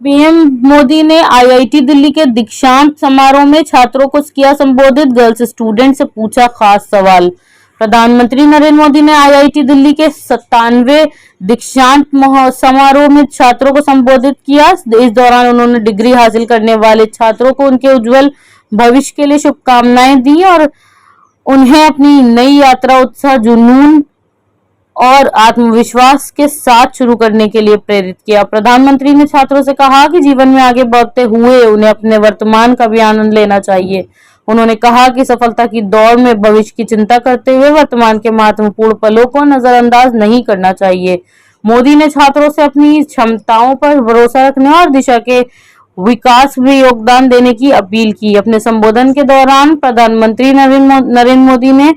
PM Modi ने IIT Delhi के दीक्षांत समारोह में छात्रों को किया संबोधित। गर्ल्स स्टूडेंट से पूछा खास सवाल। प्रधानमंत्री नरेंद्र मोदी ने आईआईटी दिल्ली के 97वें दीक्षांत समारोह में छात्रों को संबोधित किया। इस दौरान उन्होंने डिग्री हासिल करने वाले छात्रों को उनके उज्जवल भविष्य के लिए शुभकामनाएं दी और उन्हें अपनी नई यात्रा उत्साह, जुनून और आत्मविश्वास के साथ शुरू करने के लिए प्रेरित किया। प्रधानमंत्री ने छात्रों से कहा कि जीवन में आगे बढ़ते हुए उन्हें अपने वर्तमान का भी आनंद लेना चाहिए। उन्होंने कहा कि सफलता की दौड़ में भविष्य की चिंता करते हुए वर्तमान के महत्वपूर्ण पलों को नजरअंदाज नहीं करना चाहिए। मोदी ने छात्रों से अपनी क्षमताओं पर भरोसा रखने और दिशा के विकास में योगदान देने की अपील की। अपने संबोधन के दौरान प्रधानमंत्री नरेंद्र मोदी ने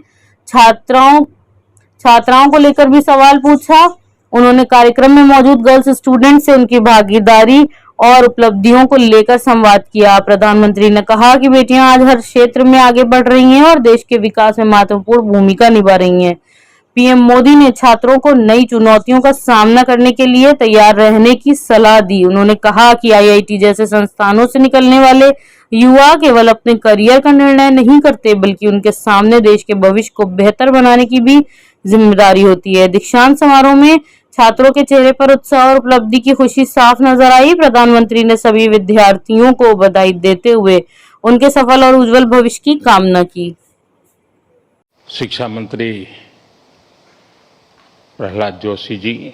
छात्राओं को लेकर भी सवाल पूछा। उन्होंने कार्यक्रम में मौजूद गर्ल्स स्टूडेंट से उनकी भागीदारी और उपलब्धियों को लेकर संवाद किया। प्रधानमंत्री ने कहा कि बेटियां आज हर क्षेत्र में आगे बढ़ रही हैं और देश के विकास में महत्वपूर्ण भूमिका निभा रही हैं। पीएम मोदी ने छात्रों को नई चुनौतियों का सामना करने के लिए तैयार रहने की सलाह दी। उन्होंने कहा कि आईआईटी जैसे संस्थानों से निकलने वाले युवा केवल अपने करियर का निर्णय नहीं करते, बल्कि उनके सामने देश के भविष्य को बेहतर बनाने की भी जिम्मेदारी होती है। दीक्षांत समारोह में छात्रों के चेहरे पर उत्साह और उपलब्धि की खुशी साफ नजर आई। प्रधानमंत्री ने सभी विद्यार्थियों को बधाई देते हुए उनके सफल और उज्जवल भविष्य की कामना की। शिक्षा मंत्री प्रहलाद जोशी जी,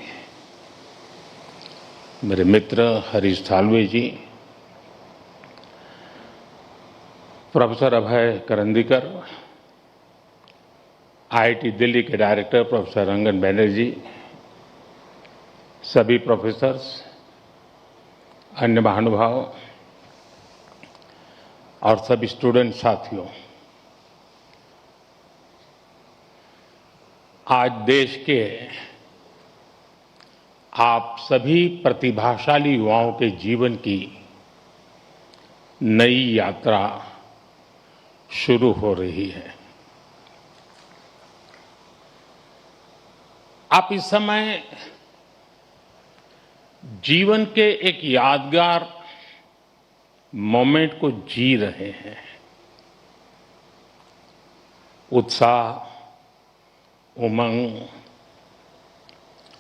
मेरे मित्र हरीश साल्वे जी, प्रोफेसर अभय करंदीकर, आईआईटी दिल्ली के डायरेक्टर प्रोफेसर रंगन बैनर्जी, सभी प्रोफेसर्स, अन्य महानुभाव और सभी स्टूडेंट साथियों, आज देश के आप सभी प्रतिभाशाली युवाओं के जीवन की नई यात्रा शुरू हो रही है। आप इस समय जीवन के एक यादगार मोमेंट को जी रहे हैं। उत्साह, उमंग,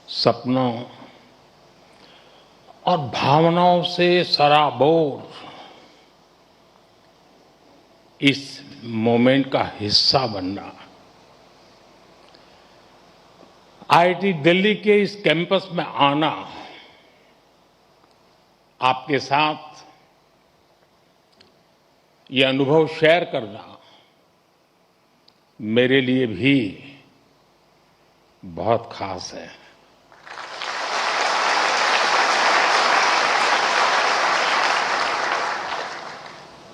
सपनों और भावनाओं से सराबोर इस मोमेंट का हिस्सा बनना, आईआईटी दिल्ली के इस कैंपस में आना, आपके साथ ये अनुभव शेयर करना मेरे लिए भी बहुत खास है।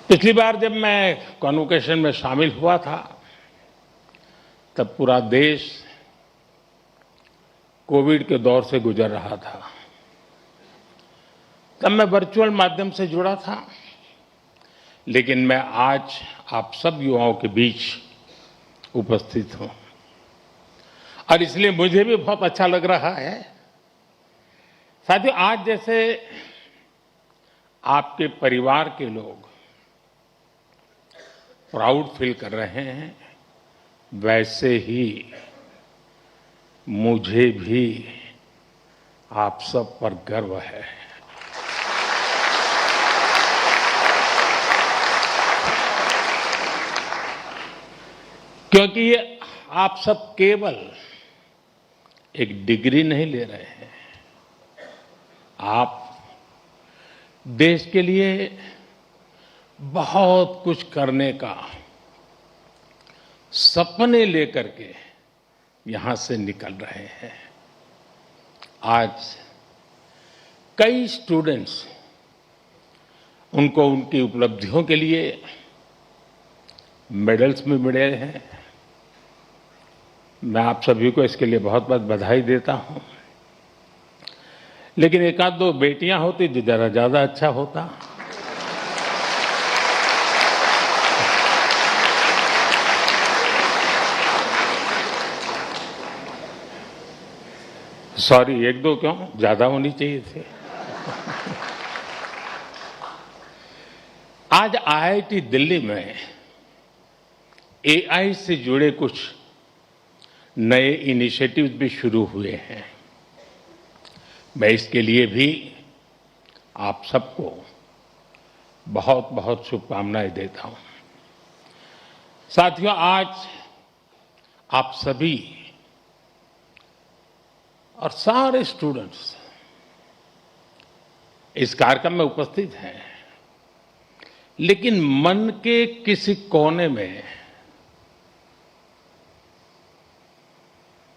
पिछली बार जब मैं कॉन्वोकेशन में शामिल हुआ था, तब पूरा देश कोविड के दौर से गुजर रहा था। तब मैं वर्चुअल माध्यम से जुड़ा था, लेकिन मैं आज आप सब युवाओं के बीच उपस्थित हूं और इसलिए मुझे भी बहुत अच्छा लग रहा है। साथियों, आज जैसे आपके परिवार के लोग प्राउड फील कर रहे हैं, वैसे ही मुझे भी आप सब पर गर्व है। क्योंकि ये आप सब केवल एक डिग्री नहीं ले रहे हैं, आप देश के लिए बहुत कुछ करने का सपने लेकर के यहां से निकल रहे हैं। आज कई स्टूडेंट्स उनको उनकी उपलब्धियों के लिए मेडल्स में मिले हैं। मैं आप सभी को इसके लिए बहुत बहुत बधाई देता हूं। लेकिन एक आध दो बेटियां होती तो जरा ज्यादा अच्छा होता। सॉरी, एक दो क्यों, ज्यादा होनी चाहिए थे। आज आईआईटी दिल्ली में एआई से जुड़े कुछ नए इनिशिएटिव्स भी शुरू हुए हैं। मैं इसके लिए भी आप सबको बहुत बहुत शुभकामनाएं देता हूं। साथियों, आज आप सभी और सारे स्टूडेंट्स इस कार्यक्रम में उपस्थित हैं, लेकिन मन के किसी कोने में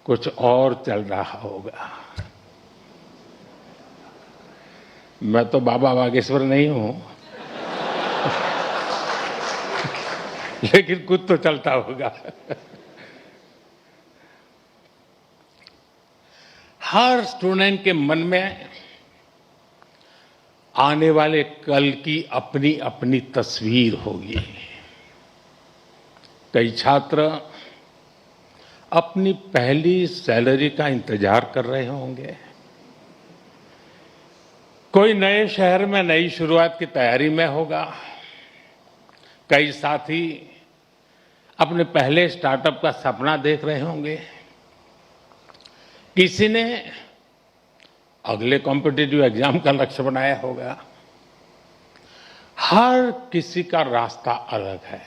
कुछ और चल रहा होगा। मैं तो बाबा बागेश्वर नहीं हूं, लेकिन कुछ तो चलता होगा। हर स्टूडेंट के मन में आने वाले कल की अपनी अपनी तस्वीर होगी। कई छात्र अपनी पहली सैलरी का इंतजार कर रहे होंगे, कोई नए शहर में नई शुरुआत की तैयारी में होगा, कई साथी अपने पहले स्टार्टअप का सपना देख रहे होंगे, किसी ने अगले कॉम्पिटिटिव एग्जाम का लक्ष्य बनाया होगा। हर किसी का रास्ता अलग है,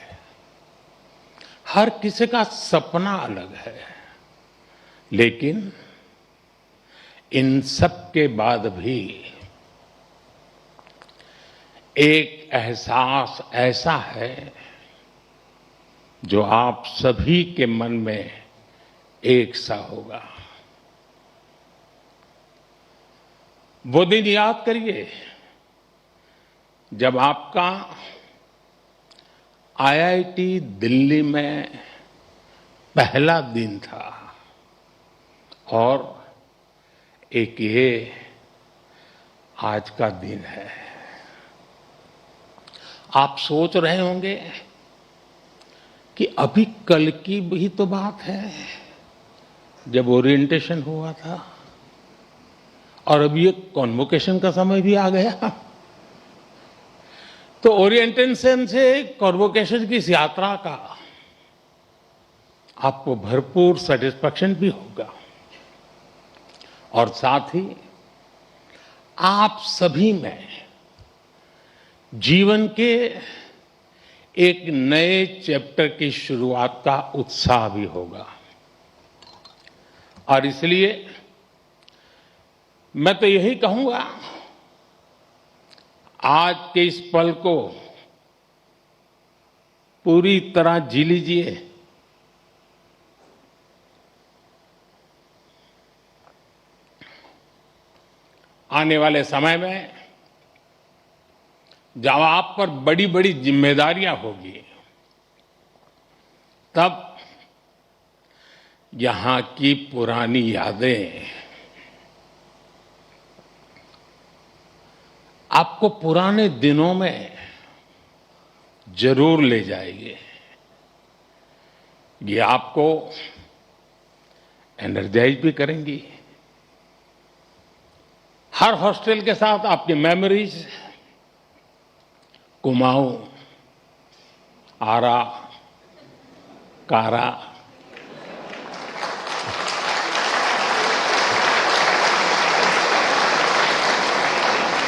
हर किसी का सपना अलग है, लेकिन इन सब के बाद भी एक एहसास ऐसा है जो आप सभी के मन में एक सा होगा। वो दिन याद करिए जब आपका आईआईटी दिल्ली में पहला दिन था और एक ये आज का दिन है। आप सोच रहे होंगे कि अभी कल की भी तो बात है जब ओरिएंटेशन हुआ था, और अभी ये कॉन्वोकेशन का समय भी आ गया। तो ओरिएंटेशन से कॉन्वोकेशन की इस यात्रा का आपको भरपूर सेटिस्फैक्शन भी होगा, और साथ ही आप सभी में जीवन के एक नए चैप्टर की शुरुआत का उत्साह भी होगा। और इसलिए मैं तो यही कहूंगा, आज के इस पल को पूरी तरह जी लीजिए। आने वाले समय में जब आप पर बड़ी बड़ी जिम्मेदारियां होगी, तब यहां की पुरानी यादें आपको पुराने दिनों में जरूर ले जाएंगे। ये आपको एनर्जाइज भी करेंगी। हर हॉस्टल के साथ आपकी memories Kumaon, Ara, Kara,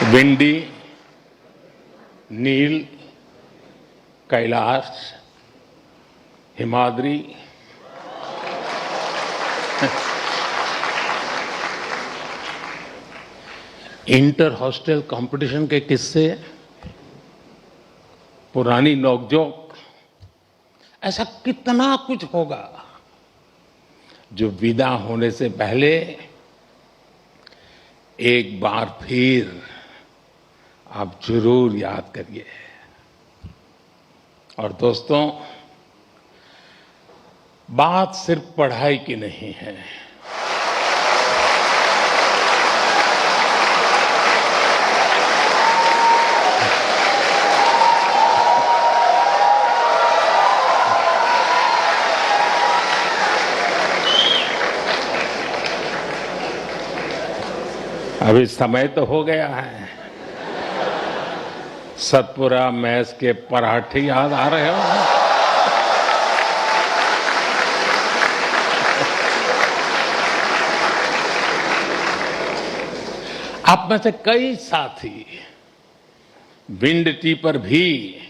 Vindy, Nil, Kailash, Himadri, inter hostel competition के किस्से, पुरानी नोकझोंक, ऐसा कितना कुछ होगा जो विदा होने से पहले एक बार फिर आप जरूर याद करिए। और दोस्तों, बात सिर्फ पढ़ाई की नहीं है, अभी समय तो हो गया है। सतपुरा मैस के पराठे याद आ रहे हो? आप में से कई साथी विंड टी पर भी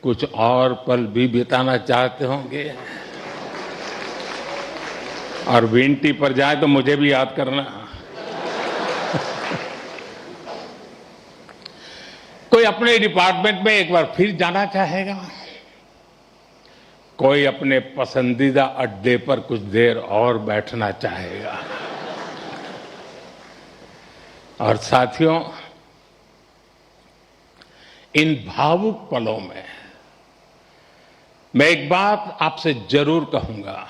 कुछ और पल भी बिताना चाहते होंगे, और विंड टी पर जाए तो मुझे भी याद करना। कोई अपने डिपार्टमेंट में एक बार फिर जाना चाहेगा, कोई अपने पसंदीदा अड्डे पर कुछ देर और बैठना चाहेगा। और साथियों, इन भावुक पलों में मैं एक बात आपसे जरूर कहूंगा।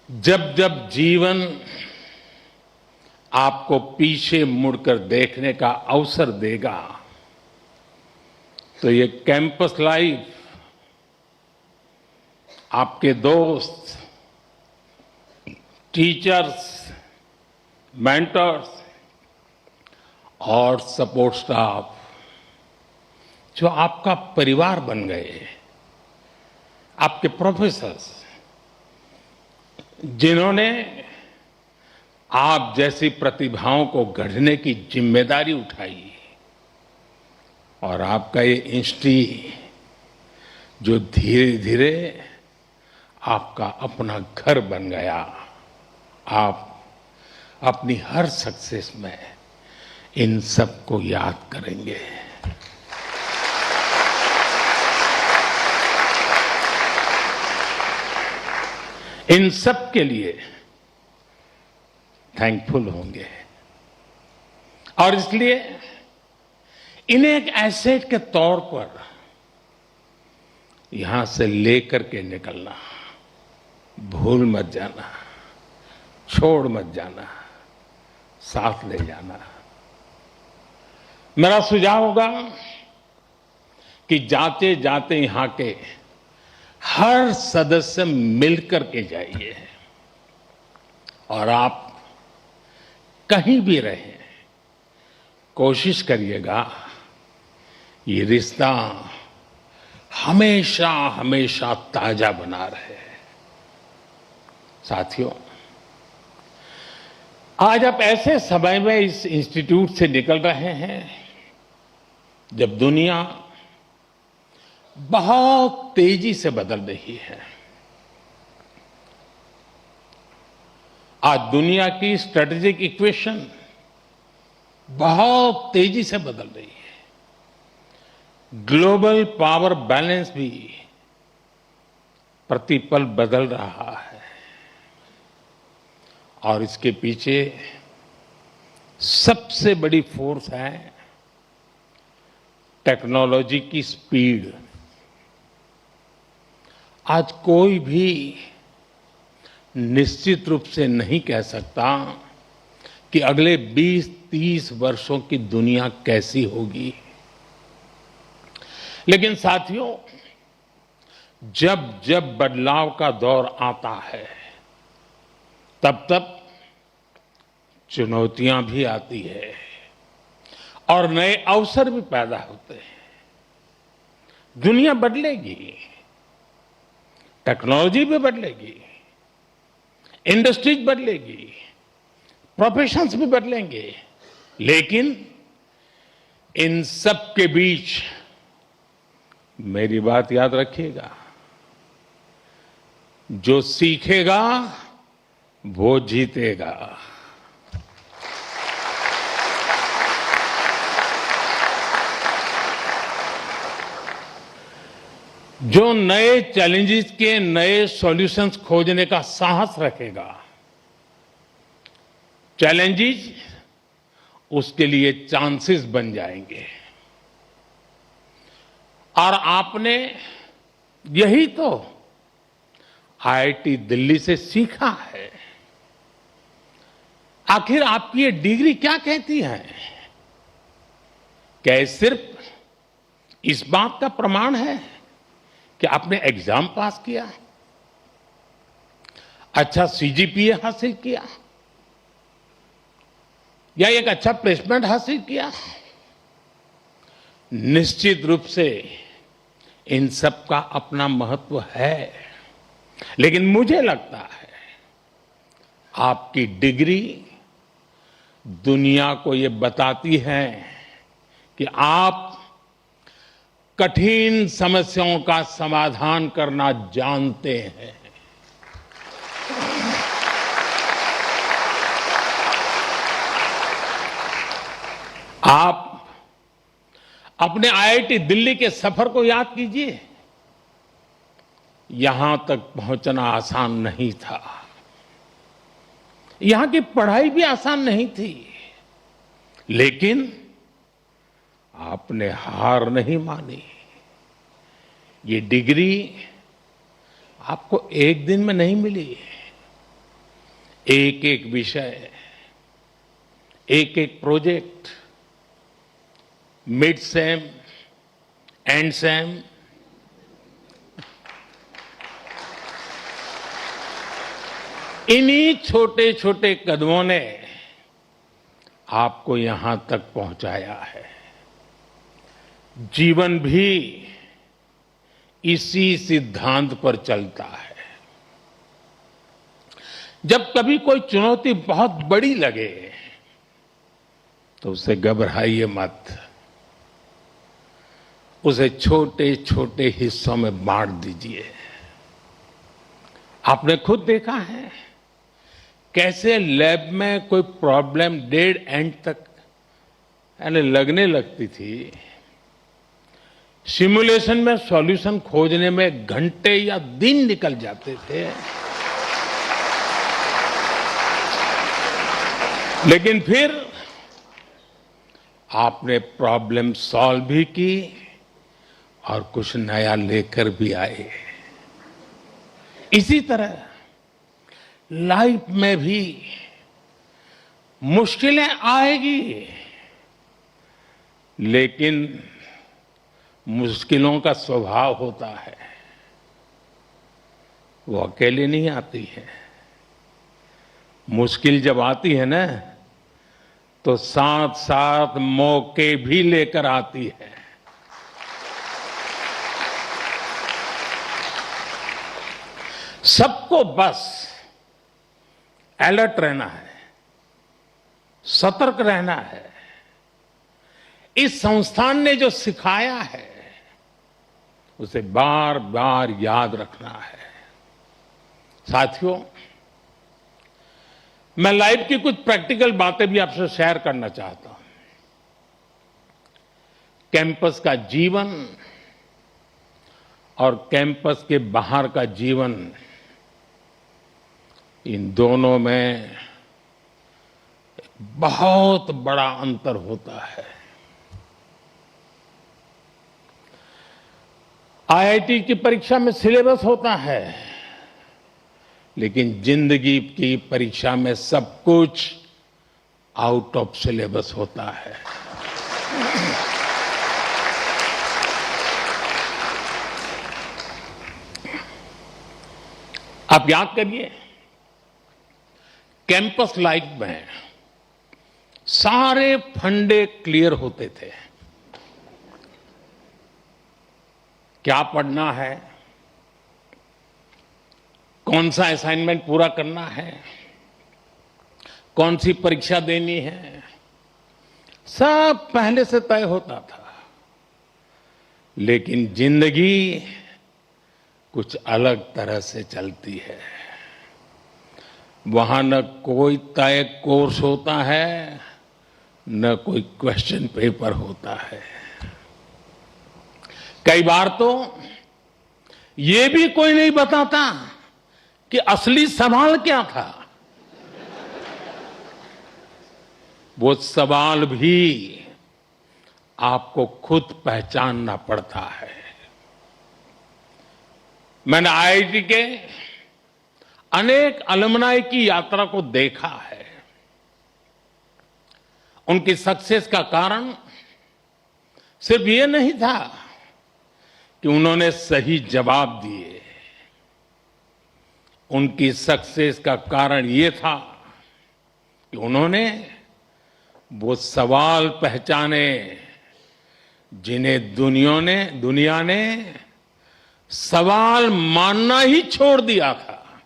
जब जब जीवन आपको पीछे मुड़कर देखने का अवसर देगा, तो ये कैंपस लाइफ आपके दोस्त, टीचर्स, मेंटर्स और सपोर्ट स्टाफ जो आपका परिवार बन गए, आपके प्रोफेसर्स जिन्होंने आप जैसी प्रतिभाओं को गढ़ने की जिम्मेदारी उठाई, और आपका ये इंस्टी जो धीरे धीरे आपका अपना घर बन गया। आप अपनी हर सक्सेस में इन सबको याद करेंगे। इन सब के लिए थैंकफुल होंगे, और इसलिए इन्हें एक एसेट के तौर पर यहां से लेकर के निकलना, भूल मत जाना, छोड़ मत जाना, साथ ले जाना। मेरा सुझाव होगा कि जाते जाते यहां के हर सदस्य मिलकर के जाइए, और आप कहीं भी रहें, कोशिश करिएगा ये रिश्ता हमेशा हमेशा ताजा बना रहे। साथियों, आज आप ऐसे समय में इस इंस्टीट्यूट से निकल रहे हैं जब दुनिया बहुत तेजी से बदल रही है। आज दुनिया की स्ट्रेटेजिक इक्वेशन बहुत तेजी से बदल रही है। ग्लोबल पावर बैलेंस भी प्रतिपल बदल रहा है, और इसके पीछे सबसे बड़ी फोर्स है टेक्नोलॉजी की स्पीड। आज कोई भी निश्चित रूप से नहीं कह सकता कि अगले 20-30 वर्षों की दुनिया कैसी होगी। लेकिन साथियों, जब जब बदलाव का दौर आता है, तब तब चुनौतियां भी आती है और नए अवसर भी पैदा होते हैं। दुनिया बदलेगी, टेक्नोलॉजी भी बदलेगी, इंडस्ट्रीज बदलेगी, प्रोफेशंस भी बदलेंगे, लेकिन इन सब के बीच मेरी बात याद रखिएगा, जो सीखेगा वो जीतेगा। जो नए चैलेंजेस के नए सॉल्यूशंस खोजने का साहस रखेगा, चैलेंजेस उसके लिए चांसेस बन जाएंगे। और आपने यही तो आईआईटी दिल्ली से सीखा है। आखिर आपकी ये डिग्री क्या कहती है? क्या ये सिर्फ इस बात का प्रमाण है कि आपने एग्जाम पास किया, अच्छा सीजीपीए हासिल किया, या एक अच्छा प्लेसमेंट हासिल किया। निश्चित रूप से इन सब का अपना महत्व है, लेकिन मुझे लगता है आपकी डिग्री दुनिया को ये बताती है कि आप कठिन समस्याओं का समाधान करना जानते हैं। आप अपने आईआईटी दिल्ली के सफर को याद कीजिए। यहां तक पहुंचना आसान नहीं था, यहां की पढ़ाई भी आसान नहीं थी, लेकिन आपने हार नहीं मानी। ये डिग्री आपको एक दिन में नहीं मिली। एक एक विषय, एक एक project, mid sem, and same, इन्हीं छोटे छोटे कदमों ने आपको यहां तक पहुंचाया है। जीवन भी इसी सिद्धांत पर चलता है। जब कभी कोई चुनौती बहुत बड़ी लगे तो उसे घबराइए मत, उसे छोटे छोटे हिस्सों में बांट दीजिए। आपने खुद देखा है कैसे लैब में कोई प्रॉब्लम डेड एंड तक यानी लगने लगती थी, सिमुलेशन में सॉल्यूशन खोजने में घंटे या दिन निकल जाते थे, लेकिन फिर आपने प्रॉब्लम सॉल्व भी की और कुछ नया लेकर भी आए। इसी तरह लाइफ में भी मुश्किलें आएगी, लेकिन मुश्किलों का स्वभाव होता है, वो अकेले नहीं आती है। मुश्किल जब आती है ना, तो साथ साथ मौके भी लेकर आती है। सबको बस अलर्ट रहना है, सतर्क रहना है। इस संस्थान ने जो सिखाया है उसे बार बार याद रखना है। साथियों, मैं लाइफ की कुछ प्रैक्टिकल बातें भी आपसे शेयर करना चाहता हूं। कैंपस का जीवन और कैंपस के बाहर का जीवन, इन दोनों में बहुत बड़ा अंतर होता है। आईआईटी की परीक्षा में सिलेबस होता है, लेकिन जिंदगी की परीक्षा में सब कुछ आउट ऑफ सिलेबस होता है। आप याद करिए, कैंपस लाइफ में सारे फंडे क्लियर होते थे। क्या पढ़ना है, कौन सा असाइनमेंट पूरा करना है, कौन सी परीक्षा देनी है, सब पहले से तय होता था। लेकिन जिंदगी कुछ अलग तरह से चलती है। वहां न कोई तय कोर्स होता है, न कोई क्वेश्चन पेपर होता है। कई बार तो ये भी कोई नहीं बताता कि असली सवाल क्या था। वो सवाल भी आपको खुद पहचानना पड़ता है। मैंने आईआईटी के अनेक अलुमनाई की यात्रा को देखा है। उनकी सक्सेस का कारण सिर्फ ये नहीं था कि उन्होंने सही जवाब दिए। उनकी सक्सेस का कारण ये था कि उन्होंने वो सवाल पहचाने जिन्हें दुनिया ने सवाल मानना ही छोड़ दिया था।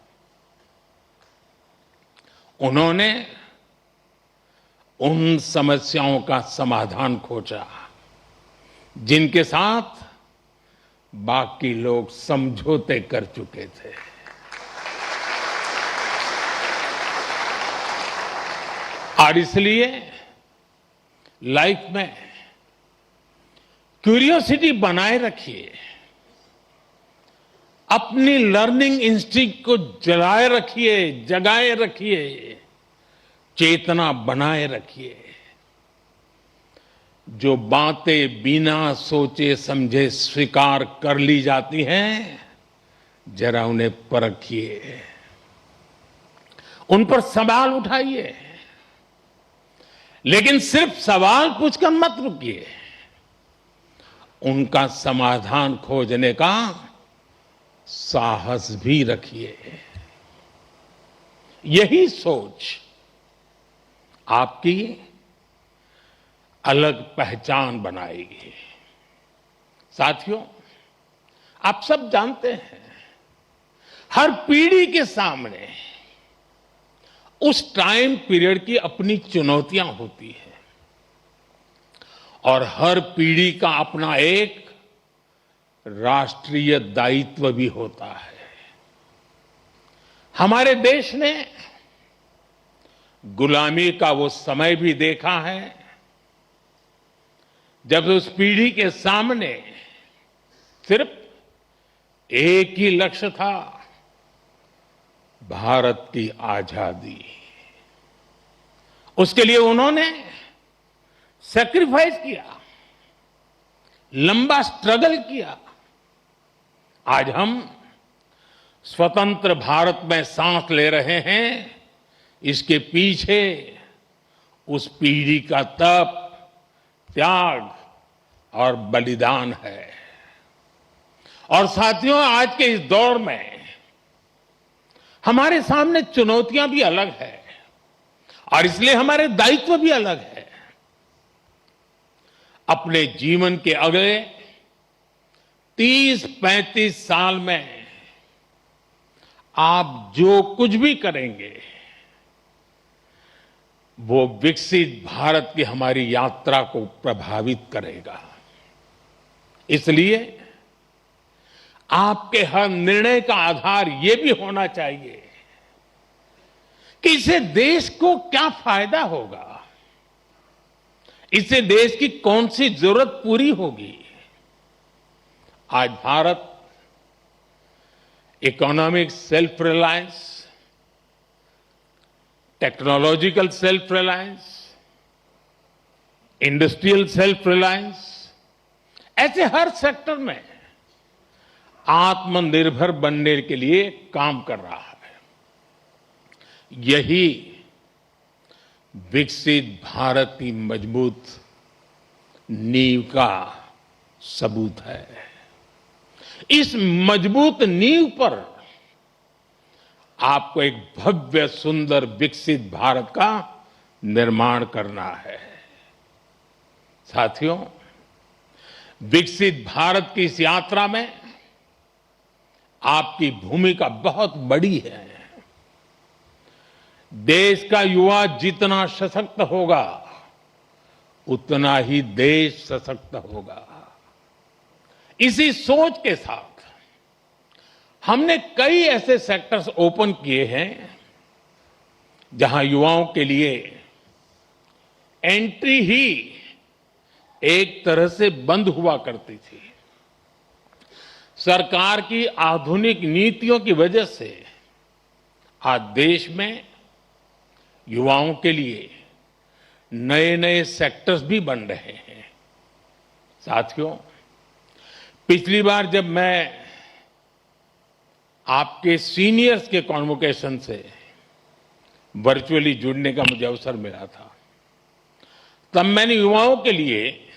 उन्होंने उन समस्याओं का समाधान खोजा जिनके साथ बाकी लोग समझौते कर चुके थे। और इसलिए लाइफ में क्यूरियोसिटी बनाए रखिए, अपनी लर्निंग इंस्टिंक्ट को जगाए रखिए, चेतना बनाए रखिए। जो बातें बिना सोचे समझे स्वीकार कर ली जाती हैं, जरा उन्हें परखिए, उन पर सवाल उठाइए, लेकिन सिर्फ सवाल पूछकर मत रुकिए, उनका समाधान खोजने का साहस भी रखिए। यही सोच आपकी अलग पहचान बनाएगी। साथियों, आप सब जानते हैं, हर पीढ़ी के सामने उस टाइम पीरियड की अपनी चुनौतियां होती हैं और हर पीढ़ी का अपना एक राष्ट्रीय दायित्व भी होता है। हमारे देश ने गुलामी का वो समय भी देखा है जब उस पीढ़ी के सामने सिर्फ एक ही लक्ष्य था, भारत की आजादी। उसके लिए उन्होंने सैक्रिफाइस किया, लंबा स्ट्रगल किया। आज हम स्वतंत्र भारत में सांस ले रहे हैं, इसके पीछे उस पीढ़ी का तप, त्याग और बलिदान है। और साथियों, आज के इस दौर में हमारे सामने चुनौतियां भी अलग है और इसलिए हमारे दायित्व भी अलग है। अपने जीवन के अगले 30-35 साल में आप जो कुछ भी करेंगे, वो विकसित भारत की हमारी यात्रा को प्रभावित करेगा। इसलिए आपके हर निर्णय का आधार ये भी होना चाहिए कि इससे देश को क्या फायदा होगा, इससे देश की कौन सी जरूरत पूरी होगी। आज Bharat economic self reliance, technological self reliance, industrial self reliance, ऐसे हर सेक्टर में आत्मनिर्भर बनने के लिए काम कर रहा है। यही विकसित भारत की मजबूत नींव का सबूत है। इस मजबूत नींव पर आपको एक भव्य, सुंदर, विकसित भारत का निर्माण करना है। साथियों, विकसित भारत की इस यात्रा में आपकी भूमिका बहुत बड़ी है। देश का युवा जितना सशक्त होगा, उतना ही देश सशक्त होगा। इसी सोच के साथ हमने कई ऐसे सेक्टर्स ओपन किए हैं जहां युवाओं के लिए एंट्री ही एक तरह से बंद हुआ करती थी। सरकार की आधुनिक नीतियों की वजह से आज देश में युवाओं के लिए नए नए सेक्टर्स भी बन रहे हैं। साथियों, पिछली बार जब मैं आपके सीनियर्स के कॉन्वोकेशन से वर्चुअली जुड़ने का मुझे अवसर मिला था, तब मैंने युवाओं के लिए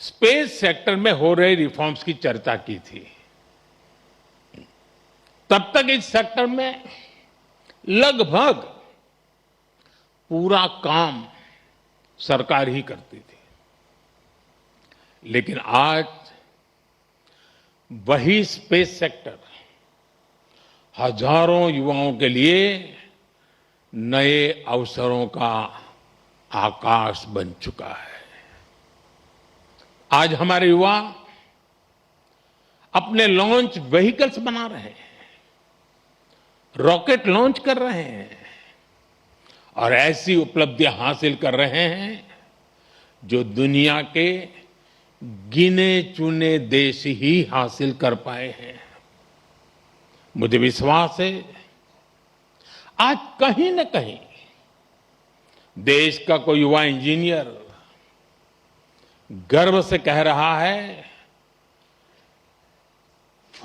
स्पेस सेक्टर में हो रहे रिफॉर्म्स की चर्चा की थी। तब तक इस सेक्टर में लगभग पूरा काम सरकार ही करती थी। लेकिन आज वही स्पेस सेक्टर हजारों युवाओं के लिए नए अवसरों का आकाश बन चुका है। आज हमारे युवा अपने लॉन्च व्हीकल्स बना रहे हैं, रॉकेट लॉन्च कर रहे हैं और ऐसी उपलब्धियां हासिल कर रहे हैं जो दुनिया के गिने चुने देश ही हासिल कर पाए हैं। मुझे विश्वास है आज कहीं न कहीं देश का कोई युवा इंजीनियर गर्व से कह रहा है